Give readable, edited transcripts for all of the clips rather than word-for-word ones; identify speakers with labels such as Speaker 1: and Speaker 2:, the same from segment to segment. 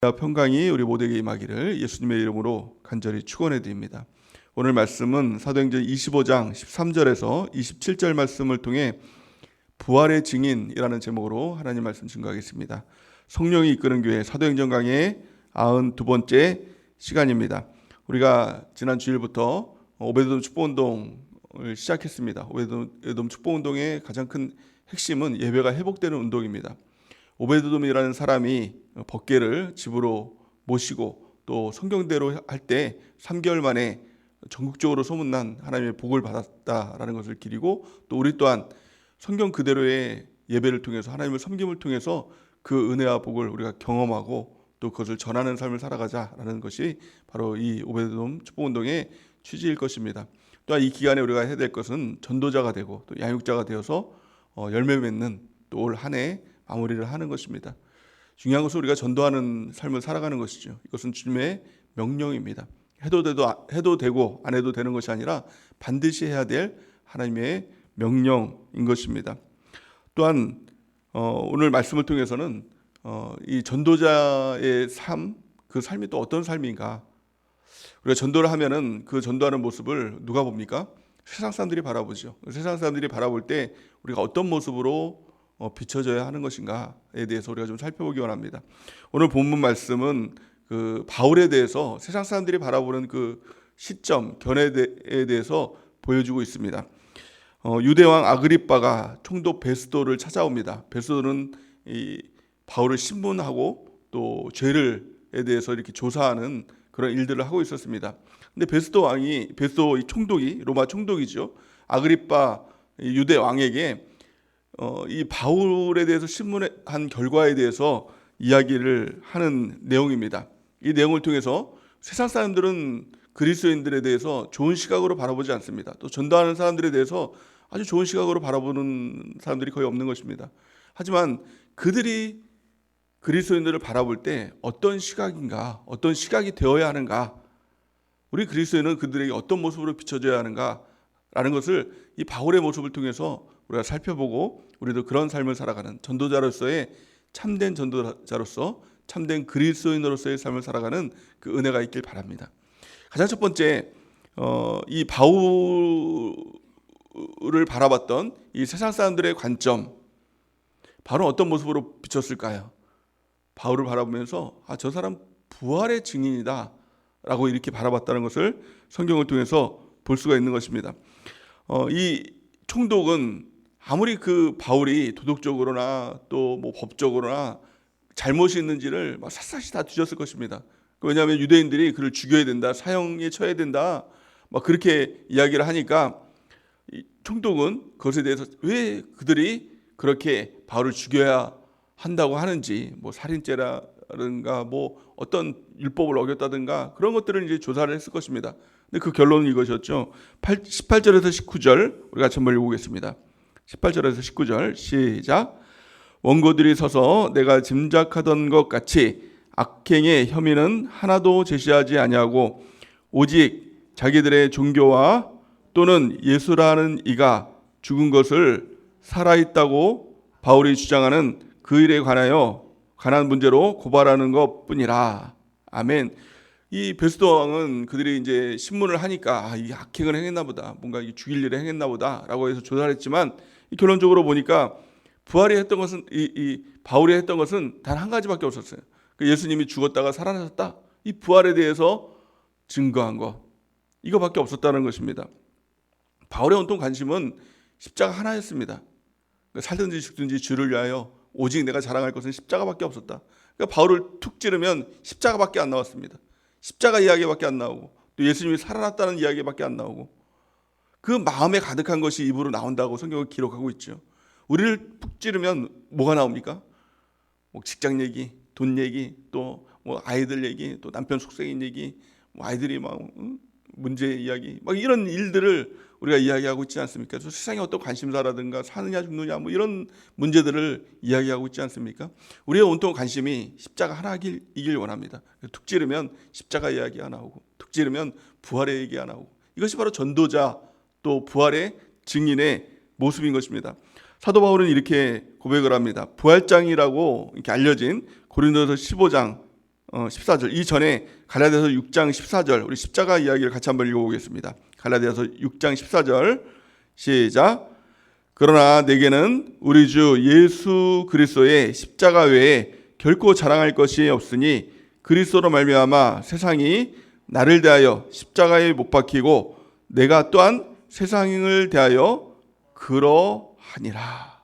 Speaker 1: 평강이 우리 모두에게 임하기를 예수님의 이름으로 간절히 축원해 드립니다. 오늘 말씀은 사도행전 25장 13절에서 27절 말씀을 통해 부활의 증인이라는 제목으로 하나님 말씀 증거하겠습니다. 성령이 이끄는 교회 사도행전 강의 92번째 시간입니다. 우리가 지난 주일부터 오베드돔 축복운동을 시작했습니다. 오베드돔 축복운동의 가장 큰 핵심은 예배가 회복되는 운동입니다. 오베드돔이라는 사람이 법궤를 집으로 모시고 또 성경대로 할 때 3개월 만에 전국적으로 소문난 하나님의 복을 받았다라는 것을 기리고, 또 우리 또한 성경 그대로의 예배를 통해서 하나님을 섬김을 통해서 그 은혜와 복을 우리가 경험하고 또 그것을 전하는 삶을 살아가자라는 것이 바로 이 오베드돔 축복운동의 취지일 것입니다. 또한 이 기간에 우리가 해야 될 것은 전도자가 되고 또 양육자가 되어서 열매 맺는 또 올 한 해 마무리를 하는 것입니다. 중요한 것은 우리가 전도하는 삶을 살아가는 것이죠. 이것은 주님의 명령입니다. 해도 되고 안 해도 되는 것이 아니라 반드시 해야 될 하나님의 명령인 것입니다. 또한 오늘 말씀을 통해서는 이 전도자의 삶, 그 삶이 또 어떤 삶인가. 우리가 전도를 하면은 그 전도하는 모습을 누가 봅니까? 세상 사람들이 바라보죠. 세상 사람들이 바라볼 때 우리가 어떤 모습으로 비춰져야 하는 것인가에 대해서 우리가 좀 살펴보기 원합니다. 오늘 본문 말씀은 그 바울에 대해서 세상 사람들이 바라보는 그 시점, 견해에 대해서 보여주고 있습니다. 유대왕 아그리빠가 총독 베스도를 찾아옵니다. 베스도는 이 바울을 신문하고 또 죄를에 대해서 이렇게 조사하는 그런 일들을 하고 있었습니다. 근데 베스도 이 총독이 로마 총독이죠. 아그리빠 유대 왕에게 이 바울에 대해서 신문한 결과에 대해서 이야기를 하는 내용입니다. 이 내용을 통해서 세상 사람들은 그리스도인들에 대해서 좋은 시각으로 바라보지 않습니다. 또 전도하는 사람들에 대해서 아주 좋은 시각으로 바라보는 사람들이 거의 없는 것입니다. 하지만 그들이 그리스도인들을 바라볼 때 어떤 시각인가, 어떤 시각이 되어야 하는가, 우리 그리스도인은 그들에게 어떤 모습으로 비춰져야 하는가라는 것을 이 바울의 모습을 통해서 우리가 살펴보고 우리도 그런 삶을 살아가는 전도자로서의 참된 전도자로서 참된 그리스도인으로서의 삶을 살아가는 그 은혜가 있길 바랍니다. 가장 첫 번째, 이 바울을 바라봤던 이 세상 사람들의 관점, 바로 어떤 모습으로 비쳤을까요? 바울을 바라보면서 저 사람 부활의 증인이다 라고 이렇게 바라봤다는 것을 성경을 통해서 볼 수가 있는 것입니다. 이 총독은 아무리 그 바울이 도덕적으로나 또 뭐 법적으로나 잘못이 있는지를 막 샅샅이 다 뒤졌을 것입니다. 왜냐하면 유대인들이 그를 죽여야 된다, 사형에 처해야 된다, 막 그렇게 이야기를 하니까 이 총독은 그것에 대해서 왜 그들이 그렇게 바울을 죽여야 한다고 하는지, 뭐 살인죄라든가 뭐 어떤 율법을 어겼다든가 그런 것들을 이제 조사를 했을 것입니다. 근데 그 결론은 이것이었죠. 18절에서 19절 우리가 같이 한번 읽어보겠습니다. 18절에서 19절 시작. 원고들이 서서 내가 짐작하던 것 같이 악행의 혐의는 하나도 제시하지 아니하고 오직 자기들의 종교와 또는 예수라는 이가 죽은 것을 살아있다고 바울이 주장하는 그 일에 관한 문제로 고발하는 것뿐이라. 아멘. 이 베스도 왕은 그들이 이제 신문을 하니까 이 악행을 행했나 보다, 뭔가 죽일 일을 행했나 보다라고 해서 조사를 했지만 결론적으로 보니까 부활이 했던 것은 이 바울이 했던 것은 단 한 가지밖에 없었어요. 예수님이 죽었다가 살아나셨다, 이 부활에 대해서 증거한 것, 이거밖에 없었다는 것입니다. 바울의 온통 관심은 십자가 하나였습니다. 살든지 죽든지 주를 위하여 오직 내가 자랑할 것은 십자가밖에 없었다. 그러니까 바울을 툭 찌르면 십자가밖에 안 나왔습니다. 십자가 이야기밖에 안 나오고 또 예수님이 살아났다는 이야기밖에 안 나오고, 그 마음에 가득한 것이 입으로 나온다고 성경을 기록하고 있죠. 우리를 푹 찌르면 뭐가 나옵니까? 뭐 직장 얘기, 돈 얘기, 또 뭐 아이들 얘기, 또 남편 속썩인 얘기, 뭐 아이들이 막 문제 이야기, 막 이런 일들을 우리가 이야기하고 있지 않습니까? 그래서 세상에 어떤 관심사라든가 사느냐 죽느냐 뭐 이런 문제들을 이야기하고 있지 않습니까? 우리의 온통 관심이 십자가 하나이길 원합니다. 툭 찌르면 십자가 이야기 안 나오고, 툭 찌르면 부활의 얘기 안 나오고, 이것이 바로 전도자 또 부활의 증인의 모습인 것입니다. 사도 바울은 이렇게 고백을 합니다. 부활장이라고 이렇게 알려진 고린도서 15장 14절 이전에 갈라디아서 6장 14절 우리 십자가 이야기를 같이 한번 읽어보겠습니다. 갈라디아서 6장 14절 시작. 그러나 내게는 우리 주 예수 그리스도의 십자가 외에 결코 자랑할 것이 없으니 그리스도로 말미암아 세상이 나를 대하여 십자가에 못 박히고 내가 또한 세상을 대하여 그러하니라.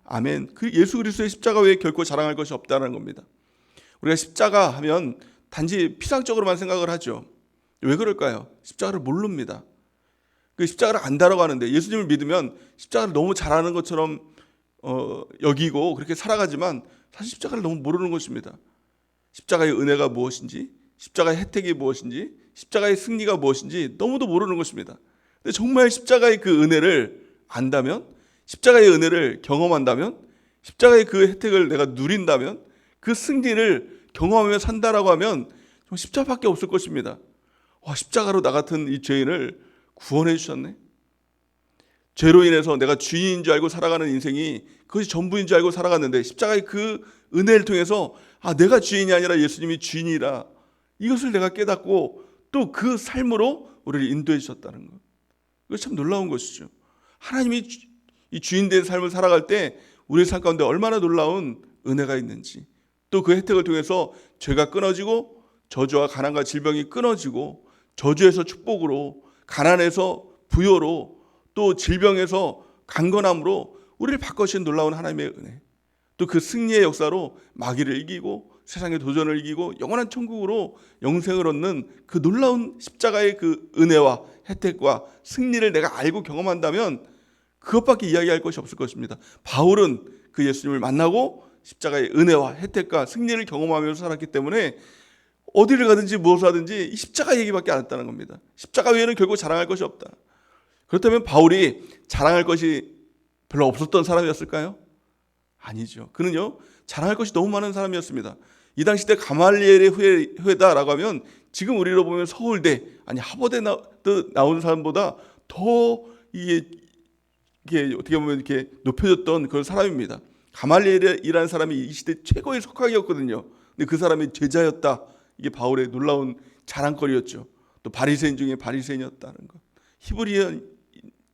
Speaker 1: 아멘. 그 예수 그리스도의 십자가 외에 결코 자랑할 것이 없다는 겁니다. 우리가 십자가 하면 단지 피상적으로만 생각을 하죠. 왜 그럴까요? 십자가를 모릅니다. 그 십자가를 안다라고 하는데 예수님을 믿으면 십자가를 너무 잘하는 것처럼 여기고 그렇게 살아가지만 사실 십자가를 너무 모르는 것입니다. 십자가의 은혜가 무엇인지, 십자가의 혜택이 무엇인지, 십자가의 승리가 무엇인지 너무도 모르는 것입니다. 근데 정말 십자가의 그 은혜를 안다면, 십자가의 은혜를 경험한다면, 십자가의 그 혜택을 내가 누린다면, 그 승리를 경험하며 산다라고 하면 십자가밖에 없을 것입니다. 와, 십자가로 나 같은 이 죄인을 구원해 주셨네. 죄로 인해서 내가 주인인 줄 알고 살아가는 인생이 그것이 전부인 줄 알고 살아갔는데 십자가의 그 은혜를 통해서 내가 주인이 아니라 예수님이 주인이라 이것을 내가 깨닫고 또 그 삶으로 우리를 인도해 주셨다는 것. 이거 참 놀라운 것이죠. 하나님이 이 주인된 삶을 살아갈 때 우리의 삶 가운데 얼마나 놀라운 은혜가 있는지, 또 그 혜택을 통해서 죄가 끊어지고 저주와 가난과 질병이 끊어지고 저주에서 축복으로, 가난에서 부여로, 또 질병에서 강건함으로 우리를 바꿔주신 놀라운 하나님의 은혜, 또 그 승리의 역사로 마귀를 이기고 세상의 도전을 이기고 영원한 천국으로 영생을 얻는 그 놀라운 십자가의 그 은혜와 혜택과 승리를 내가 알고 경험한다면 그것밖에 이야기할 것이 없을 것입니다. 바울은 그 예수님을 만나고 십자가의 은혜와 혜택과 승리를 경험하면서 살았기 때문에 어디를 가든지 무엇을 하든지 이 십자가 얘기밖에 안 했다는 겁니다. 십자가 외에는 결국 자랑할 것이 없다. 그렇다면 바울이 자랑할 것이 별로 없었던 사람이었을까요? 아니죠. 그는요, 자랑할 것이 너무 많은 사람이었습니다. 이 당시 때 가말리엘의 후예다라고 하면 지금 우리로 보면 서울대, 아니 하버드에 나온 사람보다 더 이게 어떻게 보면 이렇게 높여졌던 그런 사람입니다. 가말리엘이라는 사람이 이 시대 최고의 석학이었거든요. 근데 그 사람이 제자였다. 이게 바울의 놀라운 자랑거리였죠. 또 바리새인 중에 바리새인이었다는 것,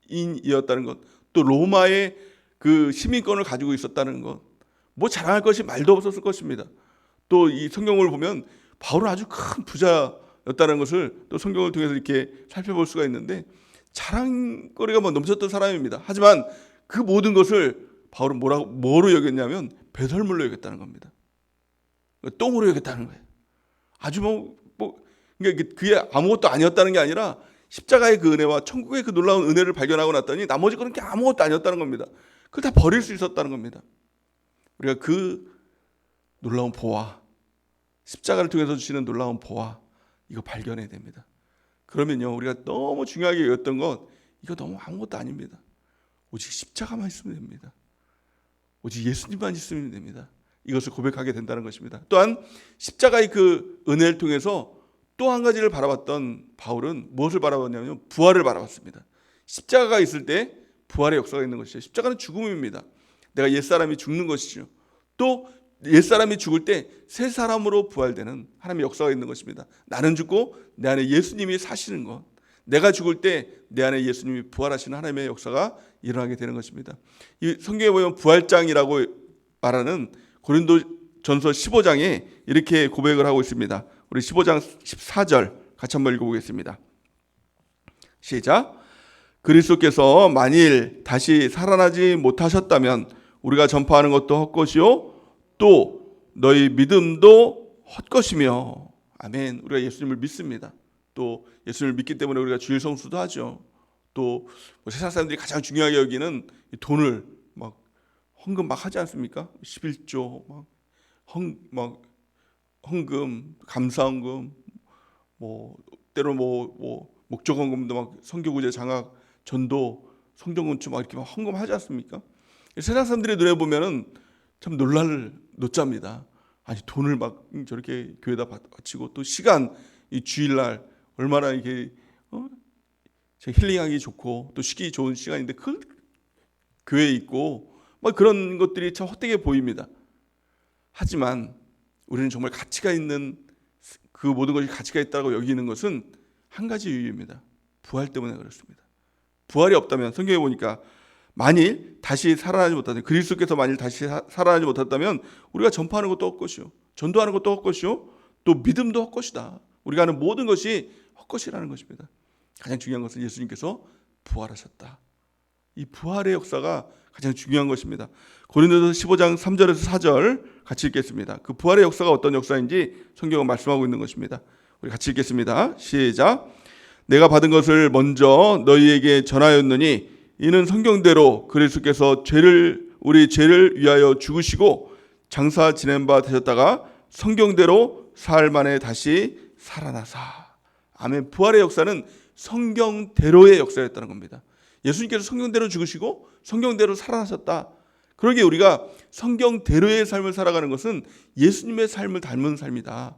Speaker 1: 히브리인이었다는 것, 또 로마의 그 시민권을 가지고 있었다는 것, 뭐 자랑할 것이 말도 없었을 것입니다. 또 이 성경을 보면 바울은 아주 큰 부자였다는 것을 또 성경을 통해서 이렇게 살펴볼 수가 있는데 자랑거리가 뭐 넘쳤던 사람입니다. 하지만 그 모든 것을 바울은 뭐로 여겼냐면 배설물로 여겼다는 겁니다. 똥으로 여겼다는 거예요. 아주 그러니까 그게 아무것도 아니었다는 게 아니라 십자가의 그 은혜와 천국의 그 놀라운 은혜를 발견하고 났더니 나머지 거는 아무것도 아니었다는 겁니다. 그걸 다 버릴 수 있었다는 겁니다. 우리가 그 놀라운 보화, 십자가를 통해서 주시는 놀라운 보화, 이거 발견해야 됩니다. 그러면요, 우리가 너무 중요하게 여겼던 것, 이거 너무 아무것도 아닙니다. 오직 십자가만 있으면 됩니다. 오직 예수님만 있으면 됩니다. 이것을 고백하게 된다는 것입니다. 또한 십자가의 그 은혜를 통해서 또 한 가지를 바라봤던 바울은 무엇을 바라봤냐면 부활을 바라봤습니다. 십자가가 있을 때 부활의 역사가 있는 것이죠. 십자가는 죽음입니다. 내가 옛사람이 죽는 것이죠. 또 옛사람이 죽을 때 새 사람으로 부활되는 하나님의 역사가 있는 것입니다. 나는 죽고 내 안에 예수님이 사시는 것, 내가 죽을 때 내 안에 예수님이 부활하시는 하나님의 역사가 일어나게 되는 것입니다. 이 성경에 보면 부활장이라고 말하는 고린도전서 15장에 이렇게 고백을 하고 있습니다. 우리 15장 14절 같이 한번 읽어보겠습니다. 시작. 그리스도께서 만일 다시 살아나지 못하셨다면 우리가 전파하는 것도 헛것이요 또 너희 믿음도 헛것이며. 아멘. 우리가 예수님을 믿습니다. 또 예수님을 믿기 때문에 우리가 주일 성수도 하죠. 또 세상 사람들이 가장 중요하게 여기는 돈을 막 헌금 막 하지 않습니까? 11조 막 헌금, 감사헌금, 뭐 때로 뭐 목적헌금도 막 선교구제 장학, 전도, 성전건축 막 이렇게 막 헌금하지 않습니까? 세상 사람들의 눈에 보면은 참 놀랄 노짜입니다. 아니 돈을 막 저렇게 교회에다 바치고 또 시간, 이 주일날 얼마나 이게 힐링하기 좋고 또 쉬기 좋은 시간인데 그 교회에 있고 막 그런 것들이 참 헛되게 보입니다. 하지만 우리는 정말 가치가 있는 그 모든 것이 가치가 있다고 여기는 것은 한 가지 이유입니다. 부활 때문에 그렇습니다. 부활이 없다면 성경에 보니까 만일 다시 살아나지 못하면, 그리스도께서 만일 다시 살아나지 못했다면 우리가 전파하는 것도 헛것이요, 전도하는 것도 헛것이요, 또 믿음도 헛것이다. 우리가 하는 모든 것이 헛것이라는 것입니다. 가장 중요한 것은 예수님께서 부활하셨다. 이 부활의 역사가 가장 중요한 것입니다. 고린도서 15장 3절에서 4절 같이 읽겠습니다. 그 부활의 역사가 어떤 역사인지 성경은 말씀하고 있는 것입니다. 우리 같이 읽겠습니다. 시작. 내가 받은 것을 먼저 너희에게 전하였느니 이는 성경대로 그리스도께서 우리 죄를 위하여 죽으시고 장사 지낸 바 되셨다가 성경대로 사흘 만에 다시 살아나사. 아멘. 부활의 역사는 성경대로의 역사였다는 겁니다. 예수님께서 성경대로 죽으시고 성경대로 살아나셨다. 그러기에 우리가 성경대로의 삶을 살아가는 것은 예수님의 삶을 닮은 삶이다.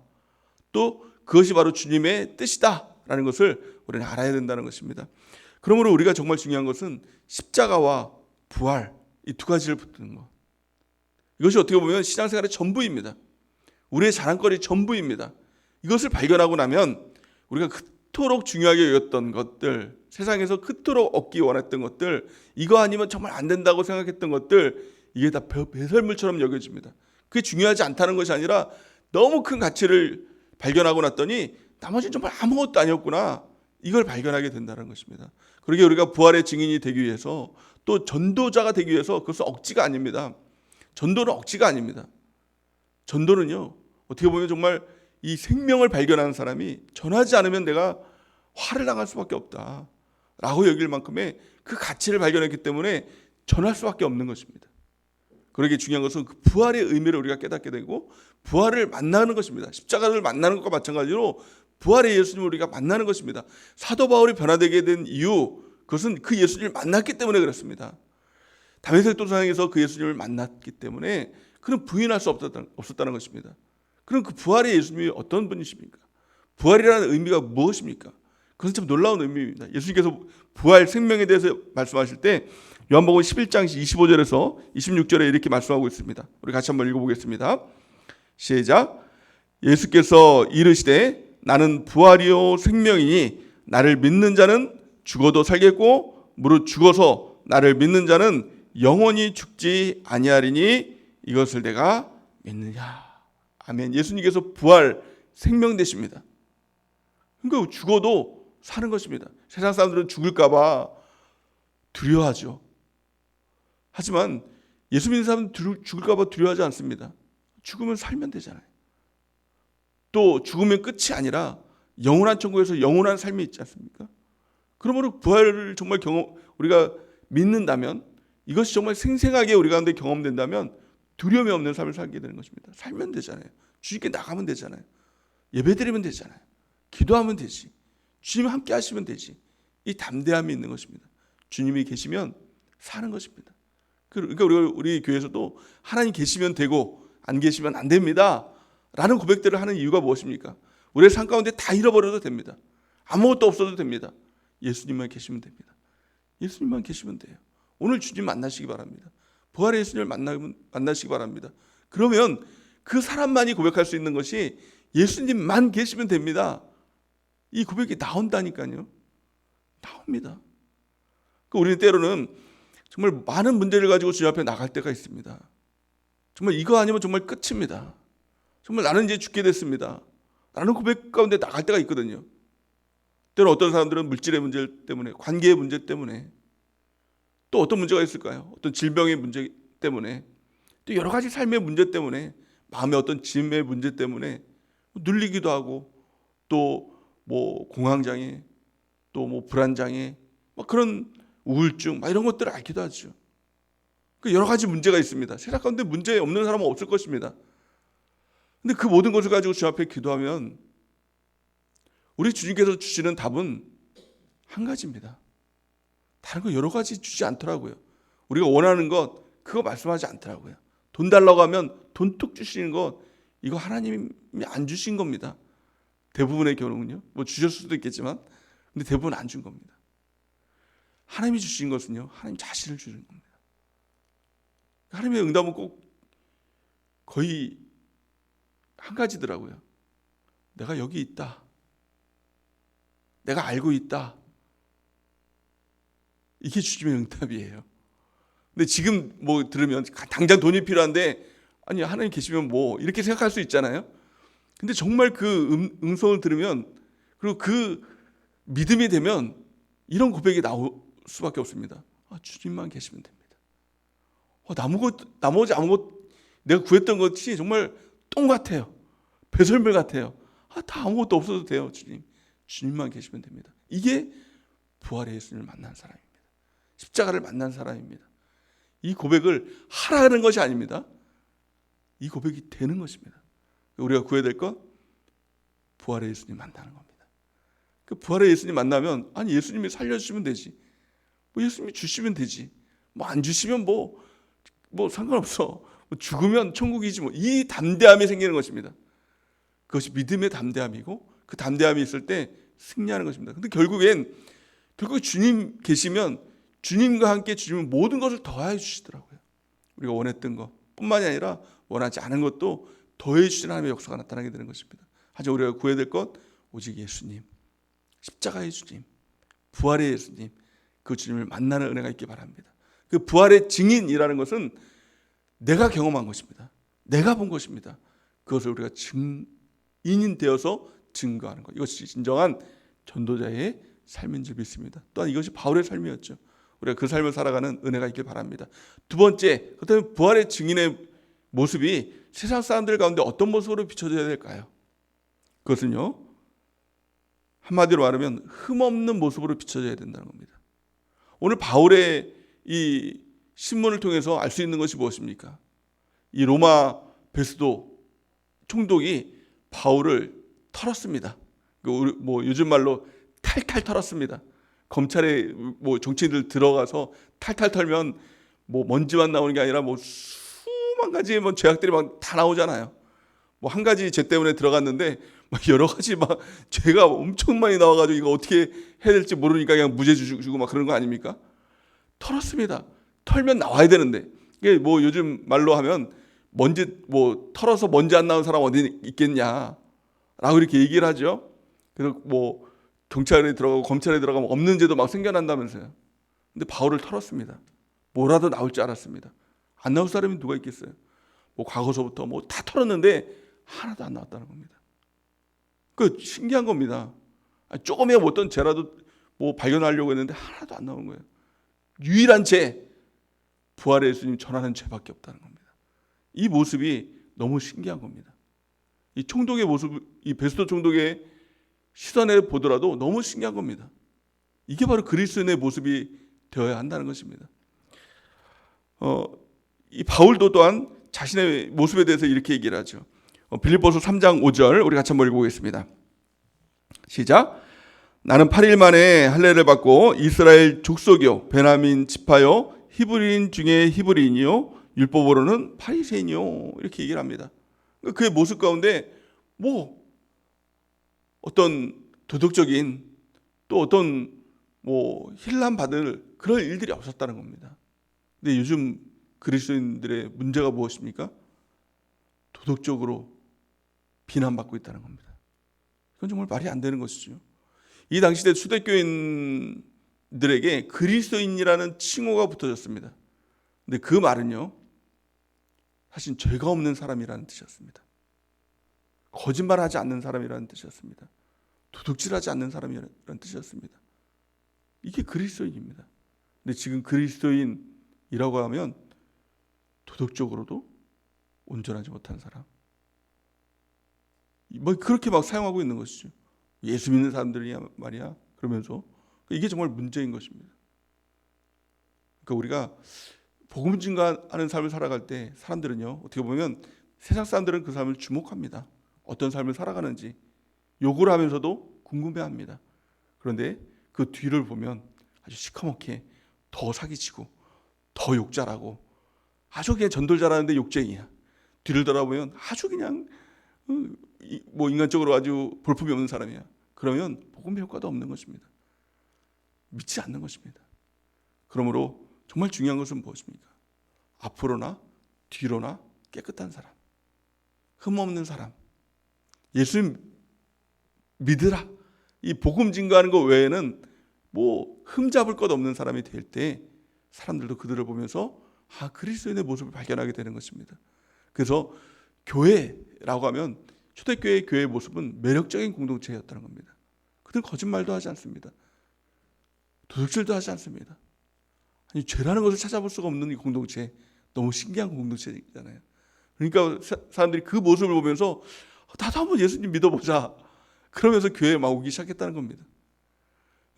Speaker 1: 또 그것이 바로 주님의 뜻이다 라는 것을 우리는 알아야 된다는 것입니다. 그러므로 우리가 정말 중요한 것은 십자가와 부활, 이 두 가지를 붙드는 것. 이것이 어떻게 보면 신앙생활의 전부입니다. 우리의 자랑거리 전부입니다. 이것을 발견하고 나면 우리가 그토록 중요하게 여겼던 것들, 세상에서 그토록 얻기 원했던 것들, 이거 아니면 정말 안 된다고 생각했던 것들, 이게 다 배설물처럼 여겨집니다. 그게 중요하지 않다는 것이 아니라 너무 큰 가치를 발견하고 났더니 나머지는 정말 아무것도 아니었구나, 이걸 발견하게 된다는 것입니다. 그러기에 우리가 부활의 증인이 되기 위해서, 또 전도자가 되기 위해서, 그것은 억지가 아닙니다. 전도는 억지가 아닙니다. 전도는요, 어떻게 보면 정말 이 생명을 발견하는 사람이 전하지 않으면 내가 화를 당할 수밖에 없다 라고 여길 만큼의 그 가치를 발견했기 때문에 전할 수밖에 없는 것입니다. 그러기에 중요한 것은 그 부활의 의미를 우리가 깨닫게 되고 부활을 만나는 것입니다. 십자가를 만나는 것과 마찬가지로 부활의 예수님을 우리가 만나는 것입니다. 사도 바울이 변화되게 된 이유, 그것은 그 예수님을 만났기 때문에 그렇습니다. 다메섹 도상에서 그 예수님을 만났기 때문에 그는 부인할 수 없었다는 것입니다. 그럼 그 부활의 예수님이 어떤 분이십니까? 부활이라는 의미가 무엇입니까? 그것은 참 놀라운 의미입니다. 예수님께서 부활 생명에 대해서 말씀하실 때 요한복음 11장 25절에서 26절에 이렇게 말씀하고 있습니다. 우리 같이 한번 읽어보겠습니다. 시작. 예수께서 이르시되 나는 부활이요 생명이니 나를 믿는 자는 죽어도 살겠고 무릇 죽어서 나를 믿는 자는 영원히 죽지 아니하리니 이것을 내가 믿느냐. 아멘. 예수님께서 부활 생명 되십니다. 그러니까 죽어도 사는 것입니다. 세상 사람들은 죽을까 봐 두려워하죠. 하지만 예수 믿는 사람은 죽을까 봐 두려워하지 않습니다. 죽으면 살면 되잖아요. 또 죽으면 끝이 아니라 영원한 천국에서 영원한 삶이 있지 않습니까? 그러므로 부활을 정말 우리가 믿는다면, 이것이 정말 생생하게 우리 가운데 경험된다면 두려움이 없는 삶을 살게 되는 것입니다. 살면 되잖아요. 주님께 나가면 되잖아요. 예배드리면 되잖아요. 기도하면 되지. 주님 함께 하시면 되지. 이 담대함이 있는 것입니다. 주님이 계시면 사는 것입니다. 그러니까 우리 교회에서도 하나님 계시면 되고 안 계시면 안 됩니다 라는 고백들을 하는 이유가 무엇입니까? 우리의 삶 가운데 다 잃어버려도 됩니다. 아무것도 없어도 됩니다. 예수님만 계시면 됩니다. 예수님만 계시면 돼요. 오늘 주님 만나시기 바랍니다. 부활의 예수님을 만나시기 바랍니다. 그러면 그 사람만이 고백할 수 있는 것이 예수님만 계시면 됩니다. 이 고백이 나온다니까요. 나옵니다. 우리는 때로는 정말 많은 문제를 가지고 주님 앞에 나갈 때가 있습니다. 정말 이거 아니면 정말 끝입니다. 정말 나는 이제 죽게 됐습니다 라는 고백 가운데 나갈 때가 있거든요. 때로 어떤 사람들은 물질의 문제 때문에, 관계의 문제 때문에, 또 어떤 문제가 있을까요? 어떤 질병의 문제 때문에, 또 여러 가지 삶의 문제 때문에, 마음의 어떤 짐의 문제 때문에 눌리기도 하고, 또 뭐 공황장애, 또 뭐 불안장애, 그런 우울증, 이런 것들을 앓기도 하죠. 여러 가지 문제가 있습니다. 세상 가운데 문제 없는 사람은 없을 것입니다. 근데 그 모든 것을 가지고 주님 앞에 기도하면 우리 주님께서 주시는 답은 한 가지입니다. 다른 거 여러 가지 주지 않더라고요. 우리가 원하는 것 그거 말씀하지 않더라고요. 돈 달라고 하면 돈 뚝 주시는 것, 이거 하나님이 안 주신 겁니다. 대부분의 경우는요. 뭐 주셨을 수도 있겠지만 근데 대부분 안 준 겁니다. 하나님이 주신 것은요, 하나님 자신을 주는 겁니다. 하나님의 응답은 꼭 거의 한 가지더라고요. 내가 여기 있다. 내가 알고 있다. 이게 주님의 응답이에요. 근데 지금 뭐 들으면 당장 돈이 필요한데 아니 하나님 계시면 뭐 이렇게 생각할 수 있잖아요. 근데 정말 그 음성을 들으면 그리고 그 믿음이 되면 이런 고백이 나올 수밖에 없습니다. 주님만 계시면 됩니다. 나머지 아무것 내가 구했던 것이 정말 똥 같아요. 배설물 같아요. 다 아무것도 없어도 돼요. 주님만 계시면 됩니다. 이게 부활의 예수님을 만난 사람입니다. 십자가를 만난 사람입니다. 이 고백을 하라는 것이 아닙니다. 이 고백이 되는 것입니다. 우리가 구해야 될 것 부활의 예수님 만나는 겁니다. 그 부활의 예수님 만나면 아니 예수님이 살려주시면 되지. 뭐 예수님이 주시면 되지. 뭐 안 주시면 뭐 상관없어. 뭐 죽으면 천국이지 뭐. 이 담대함이 생기는 것입니다. 그것이 믿음의 담대함이고 그 담대함이 있을 때 승리하는 것입니다. 근데 결국 주님 계시면 주님과 함께 주님은 모든 것을 더해 주시더라고요. 우리가 원했던 것뿐만이 아니라 원하지 않은 것도 더해 주시는 하나님의 역사가 나타나게 되는 것입니다. 하지만 우리가 구해야 될 것 오직 예수님, 십자가의 주님, 부활의 예수님, 그 주님을 만나는 은혜가 있기 바랍니다. 그 부활의 증인이라는 것은 내가 경험한 것입니다. 내가 본 것입니다. 그것을 우리가 증인이 되어서 증거하는 것. 이것이 진정한 전도자의 삶인 줄 믿습니다. 또한 이것이 바울의 삶이었죠. 우리가 그 삶을 살아가는 은혜가 있길 바랍니다. 두 번째, 그렇다면 부활의 증인의 모습이 세상 사람들 가운데 어떤 모습으로 비춰져야 될까요? 그것은요, 한마디로 말하면 흠없는 모습으로 비춰져야 된다는 겁니다. 오늘 바울의 이 신문을 통해서 알 수 있는 것이 무엇입니까? 이 로마 베스도 총독이 바울을 털었습니다. 뭐 요즘 말로 탈탈 털었습니다. 검찰에 뭐 정치인들 들어가서 탈탈 털면 뭐 먼지만 나오는 게 아니라 뭐 수만 가지의 뭐 죄악들이 막 다 나오잖아요. 뭐 한 가지 죄 때문에 들어갔는데 막 여러 가지 막 죄가 엄청 많이 나와가지고 이거 어떻게 해야 될지 모르니까 그냥 무죄 주고 막 그런 거 아닙니까? 털었습니다. 털면 나와야 되는데 이게 뭐 요즘 말로 하면 먼지 뭐 털어서 먼지 안 나온 사람 어디 있겠냐라고 이렇게 얘기를 하죠. 그래서 뭐 경찰에 들어가고 검찰에 들어가면 없는 죄도 막 생겨난다면서요. 근데 바울을 털었습니다. 뭐라도 나올 줄 알았습니다. 안 나올 사람이 누가 있겠어요? 뭐 과거서부터 뭐 다 털었는데 하나도 안 나왔다는 겁니다. 그 신기한 겁니다. 조금이야 어떤 죄라도 뭐 발견하려고 했는데 하나도 안 나온 거예요. 유일한 죄, 부활의 예수님 전하는 죄밖에 없다는 겁니다. 이 모습이 너무 신기한 겁니다. 이 총독의 모습, 이 베스도 총독의 시선에 보더라도 너무 신기한 겁니다. 이게 바로 그리스도인의 모습이 되어야 한다는 것입니다. 이 바울도 또한 자신의 모습에 대해서 이렇게 얘기를 하죠. 빌립보서 3장 5절 우리 같이 한번 읽어보겠습니다. 시작. 나는 8일 만에 할례를 받고 이스라엘 족속이요 베냐민 지파요 히브리인 중에 히브리인이요 율법으로는 바리새인이요 이렇게 얘기를 합니다. 그의 모습 가운데 뭐 어떤 도덕적인 또 어떤 뭐 힐남 받을 그런 일들이 없었다는 겁니다. 근데 요즘 그리스도인들의 문제가 무엇입니까? 도덕적으로 비난받고 있다는 겁니다. 그건 정말 말이 안 되는 것이죠. 이 당시대 초대교인들에게 그리스도인이라는 칭호가 붙어졌습니다. 근데 그 말은요, 사실 죄가 없는 사람이라는 뜻이었습니다. 거짓말하지 않는 사람이라는 뜻이었습니다. 도둑질하지 않는 사람이라는 뜻이었습니다. 이게 그리스도인입니다. 근데 지금 그리스도인이라고 하면 도덕적으로도 온전하지 못한 사람. 뭐 그렇게 막 사용하고 있는 것이죠. 예수 믿는 사람들이야 말이야. 그러면서 이게 정말 문제인 것입니다. 그러니까 우리가 복음 증거하는 삶을 살아갈 때 사람들은요, 어떻게 보면 세상 사람들은 그 삶을 주목합니다. 어떤 삶을 살아가는지 욕을 하면서도 궁금해합니다. 그런데 그 뒤를 보면 아주 시커멓게 더 사기치고 더 욕잘하고 아주 그냥 전도를 잘하는데 욕쟁이야. 뒤를 돌아보면 아주 그냥 뭐 인간적으로 아주 볼품이 없는 사람이야. 그러면 복음의 효과도 없는 것입니다. 믿지 않는 것입니다. 그러므로 정말 중요한 것은 무엇입니까? 앞으로나 뒤로나 깨끗한 사람, 흠없는 사람, 예수님 믿으라. 이 복음 증거하는 것 외에는 뭐 흠잡을 것 없는 사람이 될 때 사람들도 그들을 보면서 그리스도인의 모습을 발견하게 되는 것입니다. 그래서 교회라고 하면 초대교회의 교회의 모습은 매력적인 공동체였다는 겁니다. 그들은 거짓말도 하지 않습니다. 도둑질도 하지 않습니다. 아니, 죄라는 것을 찾아볼 수가 없는 이 공동체, 너무 신기한 공동체잖아요. 그러니까 사람들이 그 모습을 보면서 나도 한번 예수님 믿어보자, 그러면서 교회에 막 오기 시작했다는 겁니다.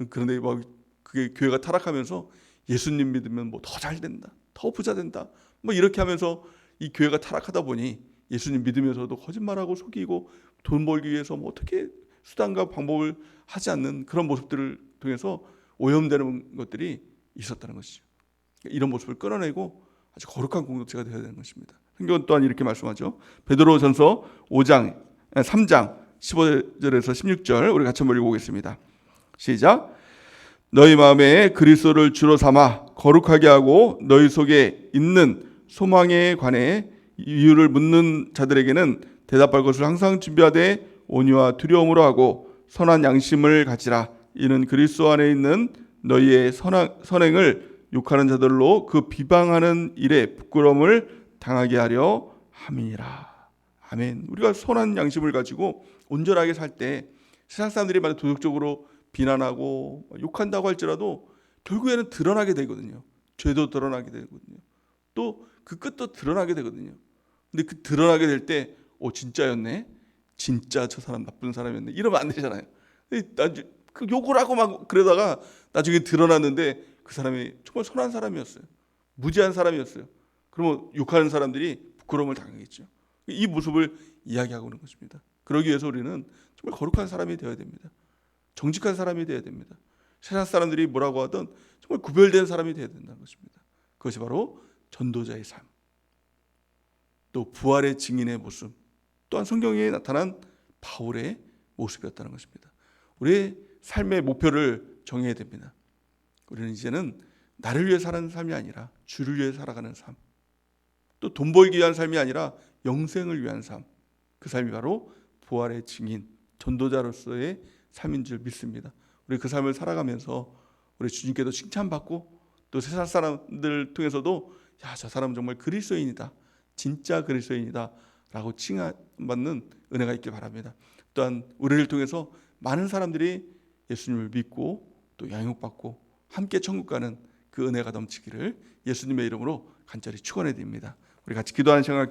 Speaker 1: 그런데 막 그게 교회가 타락하면서 예수님 믿으면 뭐 더 잘 된다, 더 부자 된다, 뭐 이렇게 하면서 이 교회가 타락하다 보니 예수님 믿으면서도 거짓말하고 속이고 돈 벌기 위해서 뭐 어떻게 수단과 방법을 하지 않는 그런 모습들을 통해서 오염되는 것들이 있었다는 것이죠. 이런 모습을 끌어내고 아주 거룩한 공동체가 되어야 되는 것입니다. 성경은 또한 이렇게 말씀하죠. 베드로전서 3장 15절에서 16절 우리 같이 한번 읽어보겠습니다. 시작. 너희 마음에 그리스도를 주로 삼아 거룩하게 하고 너희 속에 있는 소망에 관해 이유를 묻는 자들에게는 대답할 것을 항상 준비하되 온유와 두려움으로 하고 선한 양심을 가지라. 이는 그리스도 안에 있는 너희의 선행을 욕하는 자들로 그 비방하는 일에 부끄러움을 당하게 하려 함이니라. 아멘. 우리가 선한 양심을 가지고 온전하게 살 때 세상 사람들이 만약 도덕적으로 비난하고 욕한다고 할지라도 결국에는 드러나게 되거든요. 죄도 드러나게 되거든요. 또 그 끝도 드러나게 되거든요. 근데 그 드러나게 될 때 진짜였네, 진짜 저 사람 나쁜 사람이었네, 이러면 안 되잖아요. 그 욕을 하고 막 그러다가 나중에 드러났는데 그 사람이 정말 선한 사람이었어요. 무지한 사람이었어요. 그러면 욕하는 사람들이 부끄러움을 당하겠죠. 이 모습을 이야기하고 있는 것입니다. 그러기 위해서 우리는 정말 거룩한 사람이 되어야 됩니다. 정직한 사람이 되어야 됩니다. 세상 사람들이 뭐라고 하든 정말 구별된 사람이 되어야 된다는 것입니다. 그것이 바로 전도자의 삶, 또 부활의 증인의 모습, 또한 성경에 나타난 바울의 모습이었다는 것입니다. 우리의 삶의 목표를 정해야 됩니다. 우리는 이제는 나를 위해 사는 삶이 아니라 주를 위해 살아가는 삶, 또 돈 벌기 위한 삶이 아니라 영생을 위한 삶, 그 삶이 바로 부활의 증인, 전도자로서의 삶인 줄 믿습니다. 우리 그 삶을 살아가면서 우리 주님께도 칭찬받고 또 세상 사람들 통해서도 저 사람은 정말 그리스도인이다, 진짜 그리스도인이다 라고 칭찬받는 은혜가 있길 바랍니다. 또한 우리를 통해서 많은 사람들이 예수님을 믿고 또 양육받고 함께 천국 가는 그 은혜가 넘치기를 예수님의 이름으로 간절히 축원해 드립니다. 우리 같이 기도하는 시간